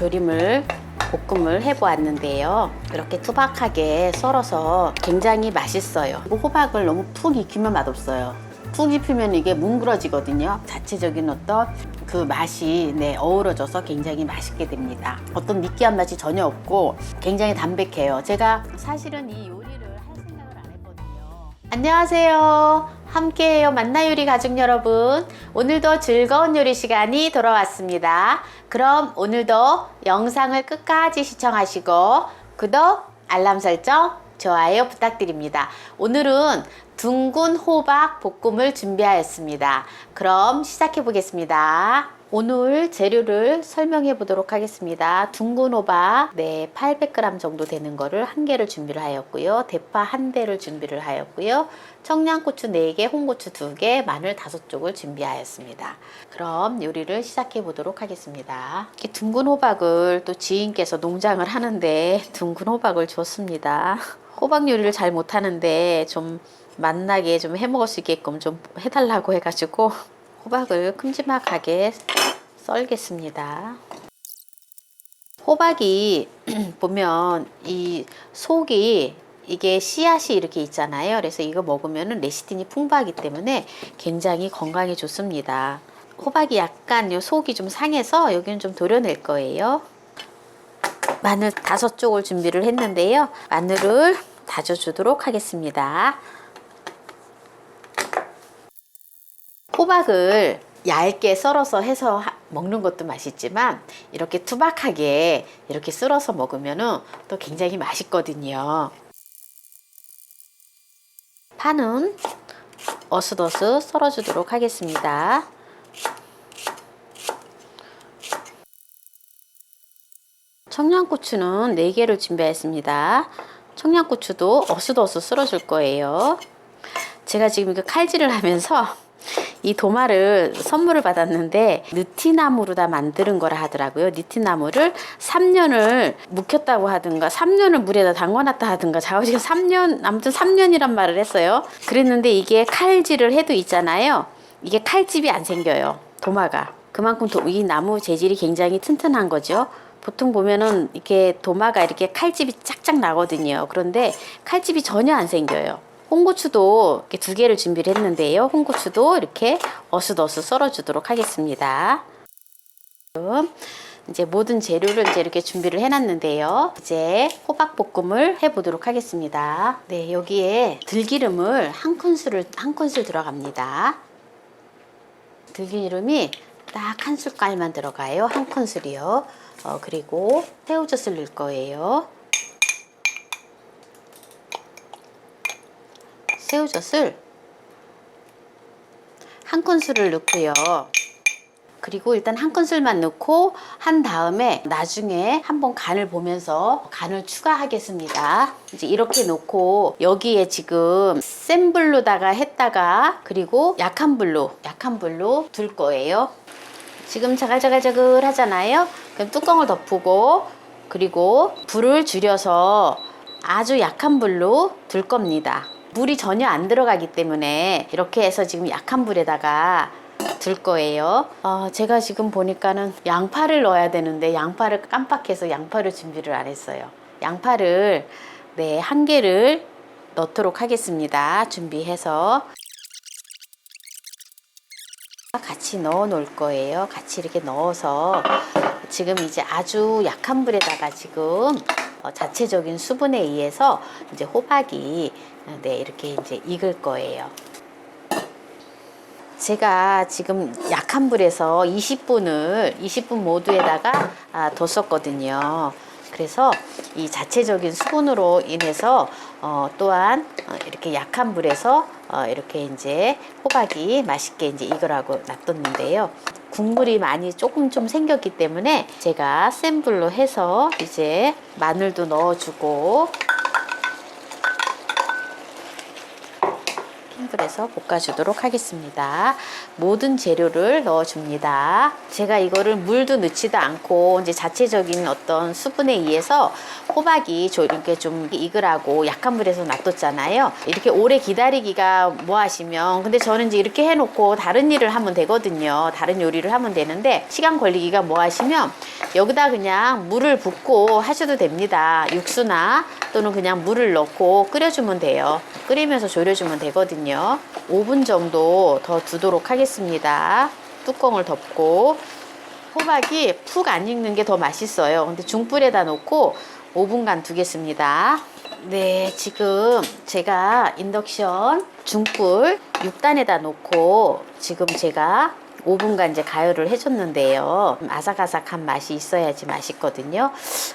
조림을 볶음을 해보았는데요. 이렇게 투박하게 썰어서 굉장히 맛있어요. 호박을 너무 푹 익히면 맛없어요. 푹 익히면 이게 뭉그러지거든요. 자체적인 어떤 그 맛이 어우러져서 굉장히 맛있게 됩니다. 어떤 느끼한 맛이 전혀 없고 굉장히 담백해요. 제가 사실은 이 요리를 할 생각을 안 했거든요. 안녕하세요. 함께해요 만나요리 가족 여러분. 오늘도 즐거운 요리 시간이 돌아왔습니다. 그럼 오늘도 영상을 끝까지 시청하시고 구독, 알람 설정, 좋아요 부탁드립니다. 오늘은 둥근 호박 볶음을 준비하였습니다. 그럼 시작해 보겠습니다. 오늘 재료를 설명해 보도록 하겠습니다. 둥근 호박 800g 정도 되는 거를 1개를 준비를 하였고요. 대파 1대를 준비를 하였고요. 청양고추 4개, 홍고추 2개, 마늘 5쪽을 준비하였습니다. 그럼 요리를 시작해 보도록 하겠습니다. 이렇게 둥근 호박을 또 지인께서 농장을 하는데 둥근 호박을 줬습니다. 호박 요리를 잘 못하는데 좀 맛나게 좀 해먹을 수 있게끔 좀 해달라고 해가지고 호박을 큼지막하게 썰겠습니다. 호박이 보면 이 속이 이게 씨앗이 이렇게 있잖아요. 그래서 이거 먹으면 레시틴이 풍부하기 때문에 굉장히 건강에 좋습니다. 호박이 약간 요 속이 좀 상해서 여기는 좀 도려낼 거예요. 마늘 5쪽을 준비를 했는데요. 마늘을 다져주도록 하겠습니다. 호박을 얇게 썰어서 해서 먹는 것도 맛있지만 이렇게 투박하게 이렇게 썰어서 먹으면 또 굉장히 맛있거든요. 파는 어슷어슷 썰어주도록 하겠습니다. 청양고추는 4개를 준비했습니다. 청양고추도 어슷어슷 썰어줄 거예요. 제가 지금 이거 칼질을 하면서 이 도마를 선물을 받았는데 느티나무로 다 만드는 거라 하더라고요. 느티나무를 3년을 묵혔다고 하든가 3년을 물에다 담궈놨다 하든가 자우지가 3년 아무튼 3년이란 말을 했어요. 그랬는데 이게 칼질을 해도 있잖아요. 이게 칼집이 안 생겨요. 도마가. 그만큼 이 나무 재질이 굉장히 튼튼한 거죠. 보통 보면은 이렇게 도마가 이렇게 칼집이 짝짝 나거든요. 그런데 칼집이 전혀 안 생겨요. 홍고추도 이렇게 2개를 준비를 했는데요. 홍고추도 이렇게 어슷어슷 썰어주도록 하겠습니다. 그럼 이제 모든 재료를 이제 이렇게 준비를 해놨는데요. 이제 호박볶음을 해보도록 하겠습니다. 여기에 들기름을 한 큰술 들어갑니다. 들기름이 딱 1숟갈만 들어가요. 한 큰술이요. 그리고 새우젓을 넣을 거예요. 새우젓을 한 큰술을 넣고요. 그리고 일단 한 큰술만 넣고 한 다음에 나중에 한번 간을 보면서 간을 추가하겠습니다. 이제 이렇게 놓고 여기에 지금 센 불로다가 했다가 그리고 약한 불로 둘 거예요. 지금 자글자글 하잖아요. 그럼 뚜껑을 덮고 그리고 불을 줄여서 아주 약한 불로 둘 겁니다. 물이 전혀 안 들어가기 때문에 이렇게 해서 지금 약한 불에다가 둘 거예요. 제가 지금 보니까는 양파를 넣어야 되는데 양파를 깜빡해서 양파를 준비를 안 했어요. 양파를 1개를 넣도록 하겠습니다. 준비해서 같이 넣어 놓을 거예요. 같이 이렇게 넣어서 지금 이제 아주 약한 불에다가 지금 자체적인 수분에 의해서 이제 호박이 이렇게 이제 익을 거예요. 제가 지금 약한 불에서 20분 모두에다가 뒀었거든요. 그래서 이 자체적인 수분으로 인해서 또한 이렇게 약한 불에서 이렇게 이제 호박이 맛있게 이제 익으라고 놔뒀는데요. 국물이 많이 조금 좀 생겼기 때문에 제가 센 불로 해서 이제 마늘도 넣어주고 불에서 볶아주도록 하겠습니다. 모든 재료를 넣어줍니다. 제가 이거를 물도 넣지도 않고 이제 자체적인 어떤 수분에 의해서 호박이 이렇게 좀 익으라고 약한 불에서 놔뒀잖아요. 이렇게 오래 기다리기가 뭐 하시면, 근데 저는 이제 이렇게 해놓고 다른 일을 하면 되거든요. 다른 요리를 하면 되는데 시간 걸리기가 뭐 하시면 여기다 그냥 물을 붓고 하셔도 됩니다. 육수나 또는 그냥 물을 넣고 끓여주면 돼요. 끓이면서 졸여주면 되거든요. 5분 정도 더 두도록 하겠습니다. 뚜껑을 덮고. 호박이 푹 안 익는 게 더 맛있어요. 근데 중불에다 놓고 5분간 두겠습니다. 네, 지금 제가 인덕션 중불 6단에다 놓고 지금 제가 5분간 이제 가열을 해줬는데요. 아삭아삭한 맛이 있어야지 맛있거든요.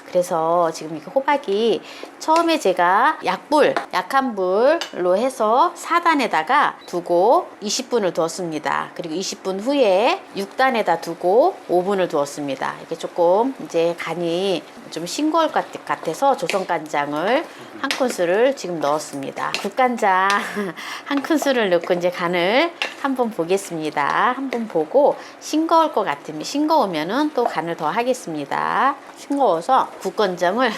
그래서 지금 이 호박이 처음에 제가 약한 불로 해서 4단에다가 두고 20분을 두었습니다. 그리고 20분 후에 6단에다 두고 5분을 두었습니다. 이게 조금 이제 간이 좀 싱거울 것 같아서 조선간장을 한 큰술을 지금 넣었습니다. 국간장 한 큰술을 넣고 이제 간을 한번 보겠습니다. 한번 보고 싱거울 것 같으면, 싱거우면은 또 간을 더 하겠습니다. 싱거워서 국간장을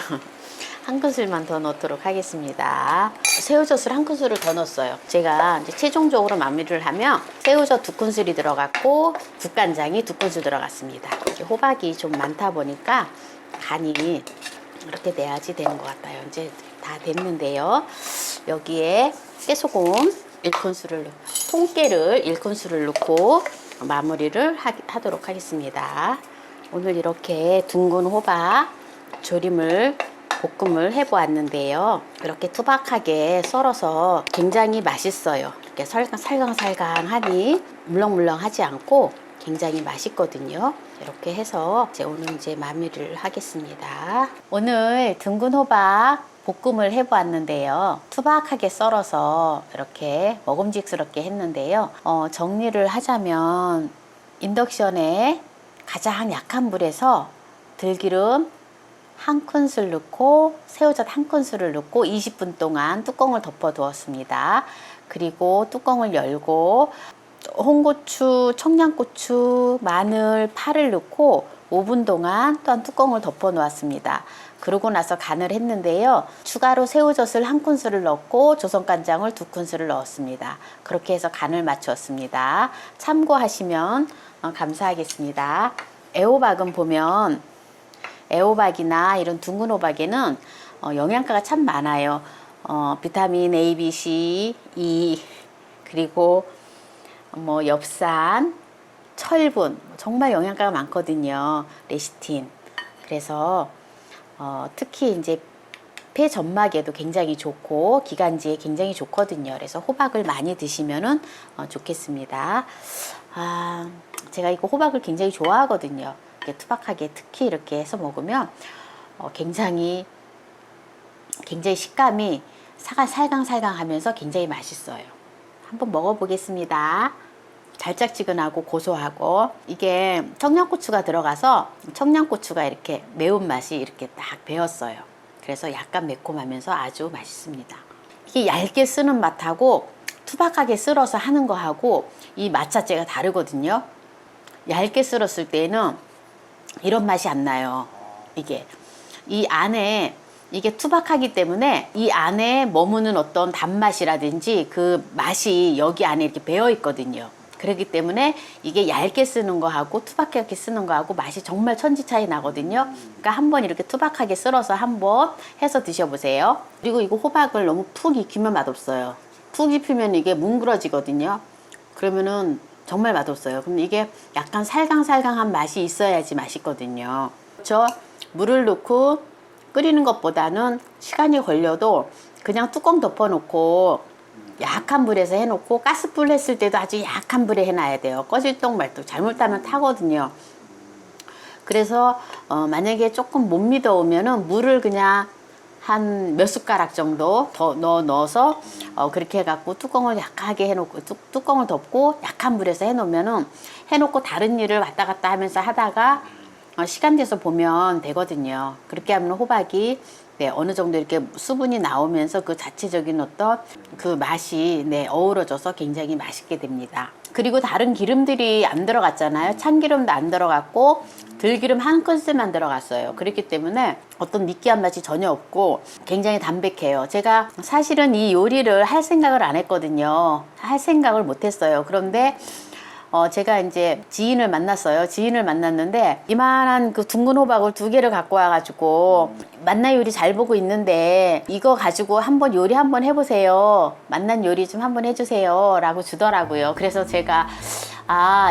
한 큰술만 더 넣도록 하겠습니다. 새우젓을 한 큰술을 더 넣었어요. 제가 이제 최종적으로 마무리를 하면 새우젓 2큰술이 들어갔고 국간장이 2큰술 들어갔습니다. 호박이 좀 많다 보니까 간이 이렇게 돼야지 되는 것 같아요. 이제 다 됐는데요. 여기에 깨소금 1큰술을, 통깨를 1큰술을 넣고 마무리를 하도록 하겠습니다. 오늘 이렇게 둥근 호박 조림을 볶음을 해보았는데요. 이렇게 투박하게 썰어서 굉장히 맛있어요. 이렇게 살강살강하니 물렁물렁하지 않고 굉장히 맛있거든요. 이렇게 해서 오늘 이제 마무리를 하겠습니다. 오늘 둥근 호박 볶음을 해보았는데요. 투박하게 썰어서 이렇게 먹음직스럽게 했는데요. 정리를 하자면 인덕션에 가장 약한 불에서 들기름 한 큰술 넣고 새우젓 한 큰술을 넣고 20분 동안 뚜껑을 덮어 두었습니다. 그리고 뚜껑을 열고 홍고추, 청양고추, 마늘, 파를 넣고 5분 동안 또한 뚜껑을 덮어 놓았습니다. 그러고 나서 간을 했는데요. 추가로 새우젓을 한 큰술을 넣고 조선간장을 2큰술을 넣었습니다. 그렇게 해서 간을 맞추었습니다. 참고하시면 감사하겠습니다. 애호박은 보면 애호박이나 이런 둥근 호박에는 영양가가 참 많아요. 비타민 A, B, C, E, 그리고 뭐 엽산, 철분, 정말 영양가가 많거든요. 레시틴. 그래서 특히 이제 폐 점막에도 굉장히 좋고 기관지에 굉장히 좋거든요. 그래서 호박을 많이 드시면은 좋겠습니다. 제가 이거 호박을 굉장히 좋아하거든요. 이렇게 투박하게 특히 이렇게 해서 먹으면 굉장히 식감이 살강살강하면서 굉장히 맛있어요. 한번 먹어보겠습니다. 달짝지근하고 고소하고, 이게 청양고추가 들어가서 청양고추가 이렇게 매운맛이 이렇게 딱 배었어요. 그래서 약간 매콤하면서 아주 맛있습니다. 이게 얇게 쓰는 맛하고 투박하게 썰어서 하는 거하고 이 맛 자체가 다르거든요. 얇게 썰었을 때는 이런 맛이 안 나요. 이게 이 안에 이게 투박하기 때문에 이 안에 머무는 어떤 단맛이라든지 그 맛이 여기 안에 이렇게 배어 있거든요. 그렇기 때문에 이게 얇게 쓰는 거하고 투박하게 쓰는 거하고 맛이 정말 천지 차이 나거든요. 그러니까 한번 이렇게 투박하게 썰어서 한번 해서 드셔보세요. 그리고 이거 호박을 너무 푹 익히면 맛없어요. 푹 익히면 이게 뭉그러지거든요. 그러면은 정말 맛없어요. 근데 이게 약간 살강살강한 맛이 있어야지 맛있거든요. 그렇죠? 물을 넣고 끓이는 것보다는 시간이 걸려도 그냥 뚜껑 덮어놓고 약한 불에서 해놓고 가스불 했을 때도 아주 약한 불에 해놔야 돼요. 꺼질떡 말떡 잘못하면 타거든요. 그래서 만약에 조금 못 믿어오면은 물을 그냥 한 몇 숟가락 정도 더 넣어서 그렇게 해갖고 뚜껑을 약하게 해놓고 뚜껑을 덮고 약한 불에서 해놓으면은 해놓고 다른 일을 왔다 갔다 하면서 하다가 시간 돼서 보면 되거든요. 그렇게 하면 호박이 네, 어느 정도 이렇게 수분이 나오면서 그 자체적인 어떤 그 맛이 네, 어우러져서 굉장히 맛있게 됩니다. 그리고 다른 기름들이 안 들어갔잖아요. 참기름도 안 들어갔고 들기름 한 큰술만 들어갔어요. 그렇기 때문에 어떤 느끼한 맛이 전혀 없고 굉장히 담백해요. 제가 사실은 이 요리를 할 생각을 안 했거든요. 할 생각을 못 했어요. 그런데 제가 이제 지인을 만났어요. 지인을 만났는데 이만한 그 둥근 호박을 2개를 갖고 와가지고 만난 요리 잘 보고 있는데 이거 가지고 한번 요리 한번 해보세요. 만난 요리 좀 한번 해주세요. 라고 주더라고요. 그래서 제가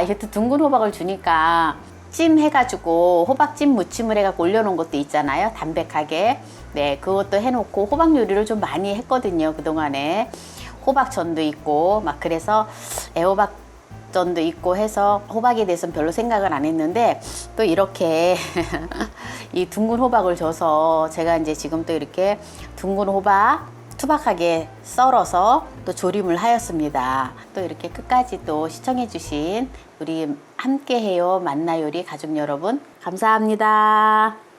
이렇게 둥근 호박을 주니까 찜 해가지고 호박찜 무침을 해갖고 올려놓은 것도 있잖아요. 담백하게. 네, 그것도 해놓고 호박 요리를 좀 많이 했거든요. 그동안에. 호박전도 있고 막 그래서 애호박 전도 있고 해서 호박에 대해서는 별로 생각을 안 했는데 또 이렇게 이 둥근 호박을 줘서 제가 이제 지금 또 이렇게 둥근 호박 투박하게 썰어서 또 조림을 하였습니다. 또 이렇게 끝까지 또 시청해 주신 우리 함께해요 만나요리 가족 여러분 감사합니다.